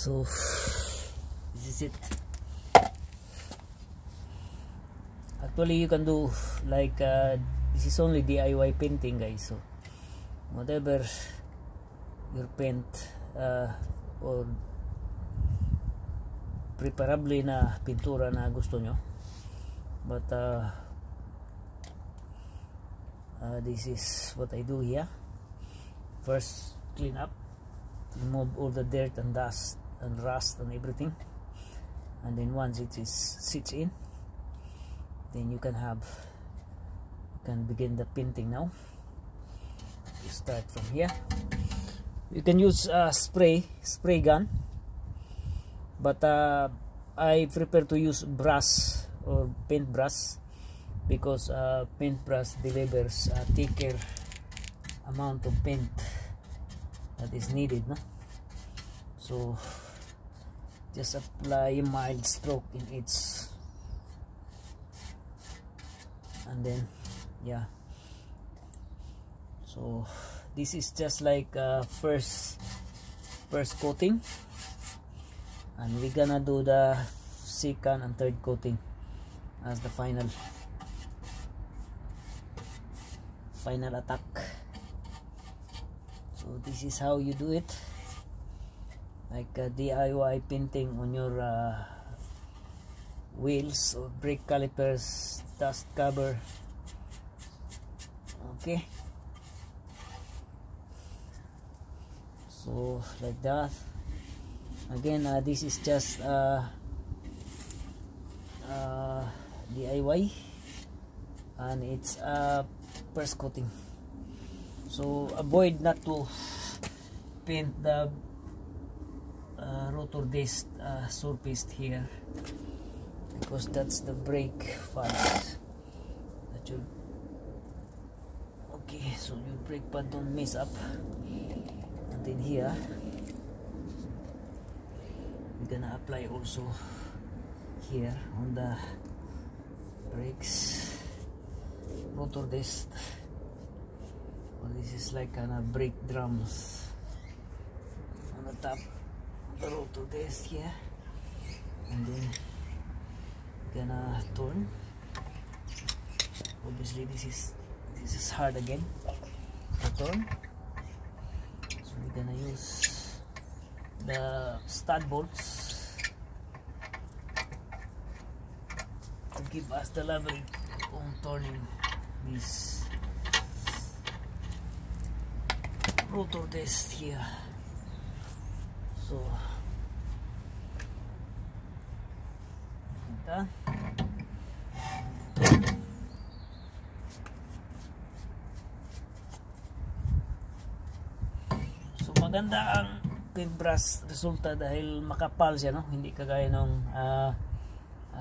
So this is it. Actually you can do like this is only DIY painting, guys. So whatever your paint or preferably na pintura na gusto nyo, but this is what I do here. First, clean up, remove all the dirt and dust and rust and everything, and then once it sits in, then you can begin the painting. Now you start from here. You can use spray gun, but I prefer to use brush or paint brush, because paint brush delivers a thicker amount of paint that is needed, no? So just apply a mild stroke in each, and then yeah, so this is just like first coating, and we're gonna do the second and third coating as the final attack. So this is how you do it, like DIY painting on your wheels or brake calipers, dust cover. Okay, so like that. Again, this is just DIY, and it's first coating. So avoid not to paint the rotor disc surface here, because that's the brake pads that you. Okay, so your brake pad don't mess up. And then here we're gonna apply also here on the brakes rotor disc. Well, this is like kind of brake drums on the top of the rotor disc here, and then we're gonna turn. Obviously this is hard again to turn, so we're gonna use the stud bolts to give us the leverage on turning this rotor disc here. So done. So maganda ang paintbrush resulta dahil makapal siya, no? Hindi kagaya nung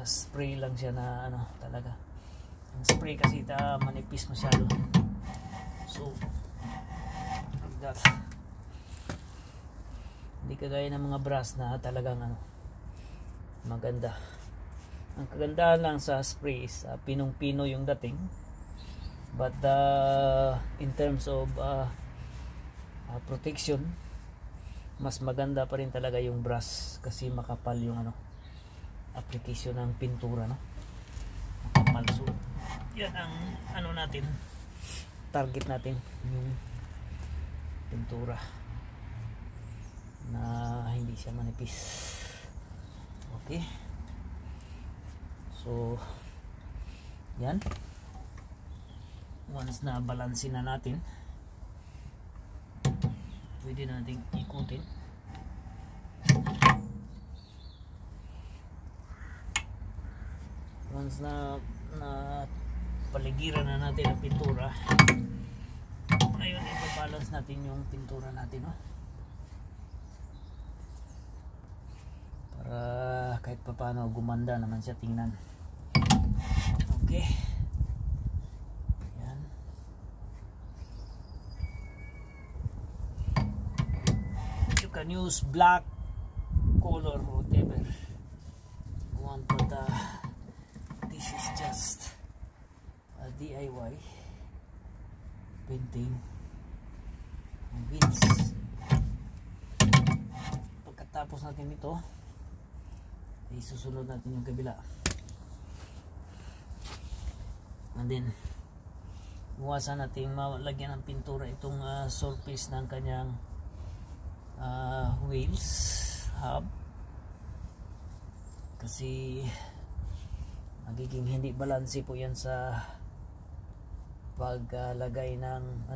spray lang siya na ano talaga. Ang spray kasi manipis masyado. So like that. Hindi kagaya ng mga brush na talagang ano maganda. Ang kagandahan lang sa spray is pinong-pino yung dating, but in terms of protection, mas maganda pa rin talaga yung brush kasi makapal yung ano application ng pintura, no? Makapal. So yan ang ano natin, target natin, yung pintura na hindi siya manipis. Okay, so yan, once na balansin na natin, pwede natin ikutin. Once na paligiran na natin ang pintura, ngayon ipabalance natin yung pintura natin, no? Para kahit pa paano gumanda naman siya tingnan. Okay, yan. You can use black color or whatever you want, but this is just a DIY painting on wheels. pagkatapos natin ito, isusunod natin yung kabila. And then iwasan natin malagyan ng pintura itong surface ng kanyang wheels hub, kasi magiging hindi balanse po yan sa paglagay ng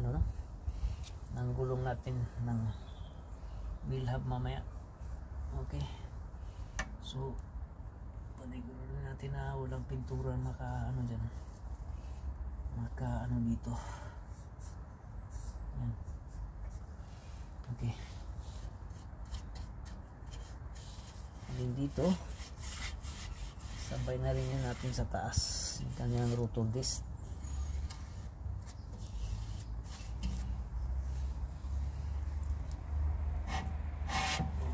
ng gulong natin ng wheel hub mamaya. Okay, so panigurin natin na walang pintura maka dyan, maka dito. Yan. Okay, and dito sabay na rin yun natin sa taas yung kanyang rotor disc.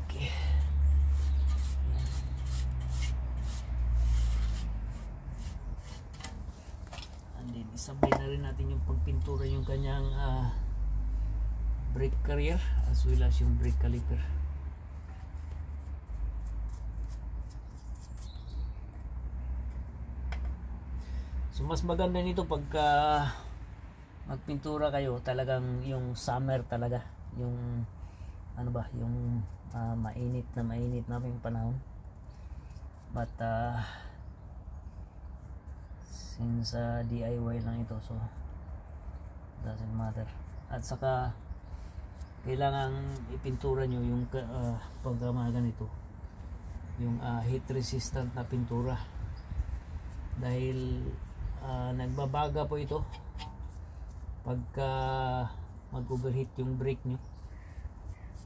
Okay, and then isabay na rin natin yung pagpintura yung kanyang brake carrier as well as yung brake caliper. So mas maganda nito pagka magpintura kayo, talagang yung summer talaga, yung yung mainit na yung panahon. But since DIY lang ito, so doesn't matter. At saka kailangan ipintura nyo yung pagka mga ganito, yung heat resistant na pintura, dahil nagbabaga po ito pagka mag-overheat yung brake nyo,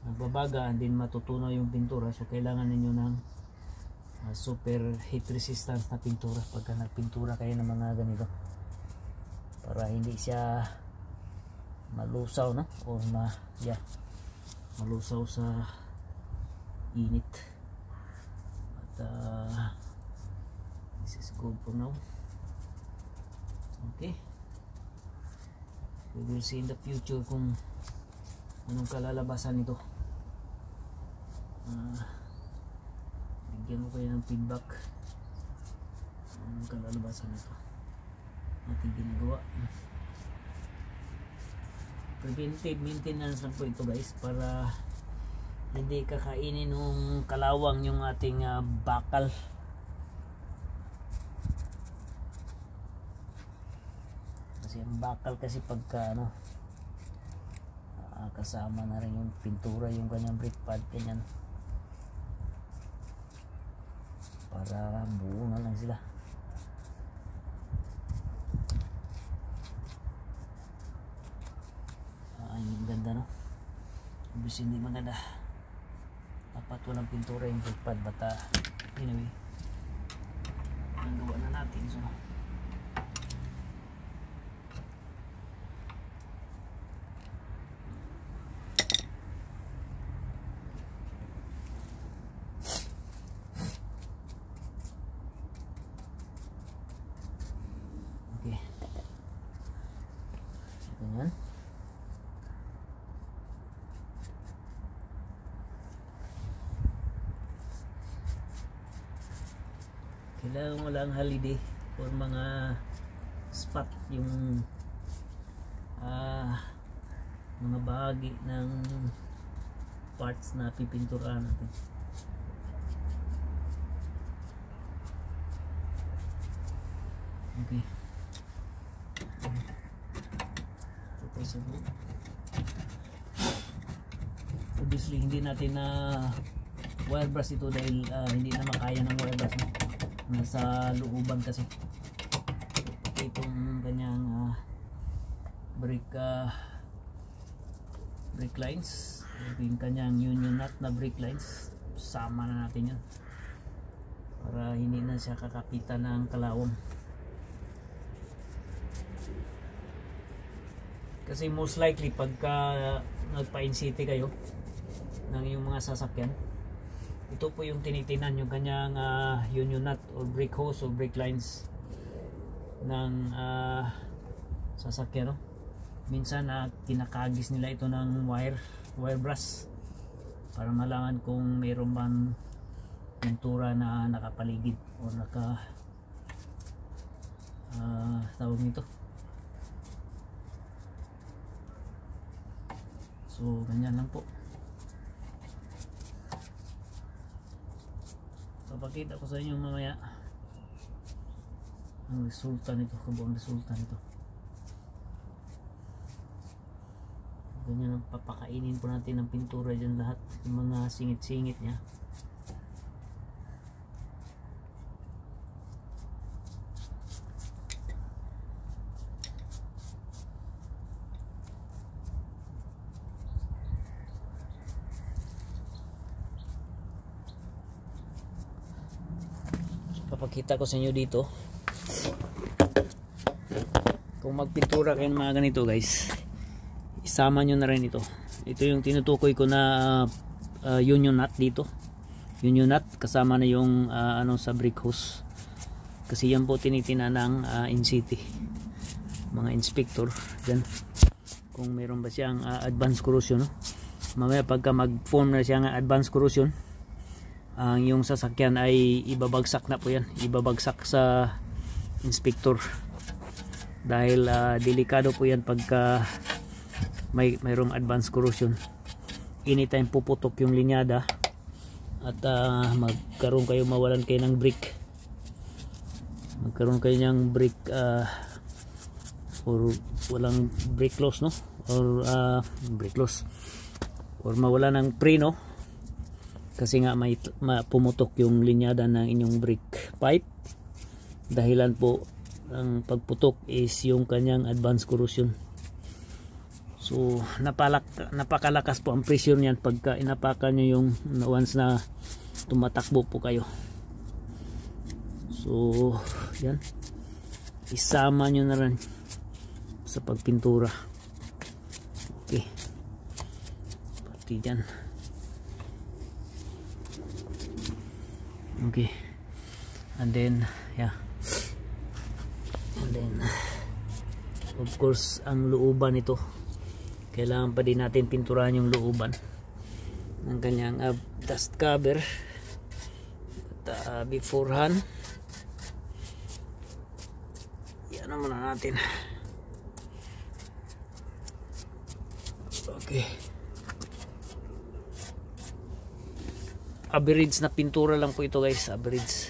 nagbabaga and then matutunaw yung pintura. So kailangan ninyo ng super heat resistance na pintura pagka nagpintura kayo ng mga ganito, para hindi siya malusaw o malusaw sa init. At this is good for now. Okay, we will see in the future kung anong kalalabasan nito. Bigyan mo kayo ng feedback anong kalalabasan nito ating ginagawa. Preventive maintenance lang po ito guys, para hindi kakainin ng kalawang yung ating bakal. Kasi yung bakal kasi pagka kasama na rin yung pintura yung kanyang brake pad, ganyan, para buo na lang sila. Yung ganda obviously hindi maganda, dapat walang pintura yung brake pad, but anyway nagawa na natin. So okay, ganyan. Kailangan mo lang holiday for mga spot yung mga bahagi ng parts na pipinturahan natin. Okay, obviously hindi natin na wire brush ito dahil hindi na makaya ng wire brush nasa looban kasi. Itong kanyang brake lines, yung kanyang union nut na brake lines, sama na natin yun para hindi na siya kakapitan ng kalawang. Kasi most likely pagka nagpa-in-city kayo ng yung mga sasakyan, ito po yung tinitinan yung kanyang union nut or brake hose or brake lines ng sasakyan. Minsan kinakagis nila ito ng wire brush para malaman kung mayroon bang pintura na nakapaligid o tawag nito. So ganyan lang po. Papakita ko sa inyo mamaya ang resulta nito, kabuang resulta nito. Ganyan ang papakainin po natin ng pintura dyan lahat, yung mga singit-singit niya. Papakita ko sa inyo dito kung magpintura kayo ng mga ganito guys, isama nyo na rin ito. Ito yung tinutukoy ko na union nut dito, union nut kasama na yung sa brick hose, kasi yan po tinitina ng in-city mga inspector dyan kung meron ba siyang advanced corrosion, no? Mamaya pagka mag-form na siya ng advanced corrosion, ang yung sasakyan ay ibabagsak na po yan, ibabagsak sa inspector dahil delikado po yan pagka mayroong advanced corrosion. Anytime puputok yung linyada at magkaroon kayo, mawalan kayo ng brick, magkaroon kayo ng brick or walang brick loss, no? Or brick loss or mawala ng preno kasi nga may pumutok yung linyada ng inyong brick pipe. Dahilan po ang pagputok is yung kanyang advanced corrosion. So napakalakas po ang pressure niyan pagka inapakan nyo yung once na tumatakbo po kayo. So yan, isama nyo na rin sa pagpintura. Okay, pati dyan. Okay, and then yeah, and then of course ang looban nito kailangan pa din natin pinturahan yung looban ng kanyang dust cover at beforehand yan naman natin. Okay, average na pintura lang po ito guys, average.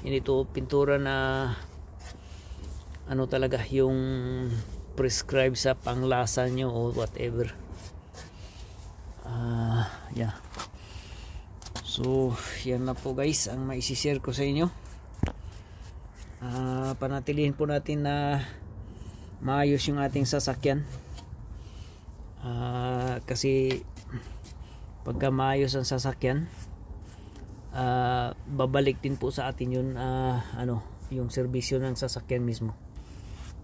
Hindi ito pintura na talaga yung prescribe sa panglasa nyo o whatever. Yeah, so yan na po guys ang maisishare ko sa inyo. Panatilihin po natin na maayos yung ating sasakyan, kasi pagka maayos ang sasakyan, babalik din po sa atin yun, yung serbisyo ng sasakyan mismo.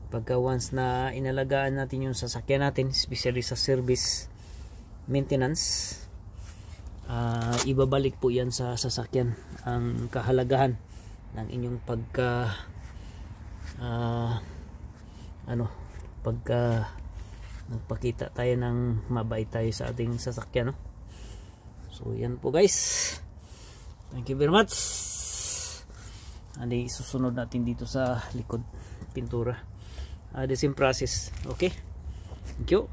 Pagka once na inalagaan natin yung sasakyan natin, especially sa service maintenance, ibabalik po yan sa sasakyan ang kahalagahan ng inyong pagka nagpakita tayo ng mabait tayo sa ating sasakyan, no? So yan po guys, thank you very much. Andi susunod natin dito sa likod pintura, the same process. Okay, thank you.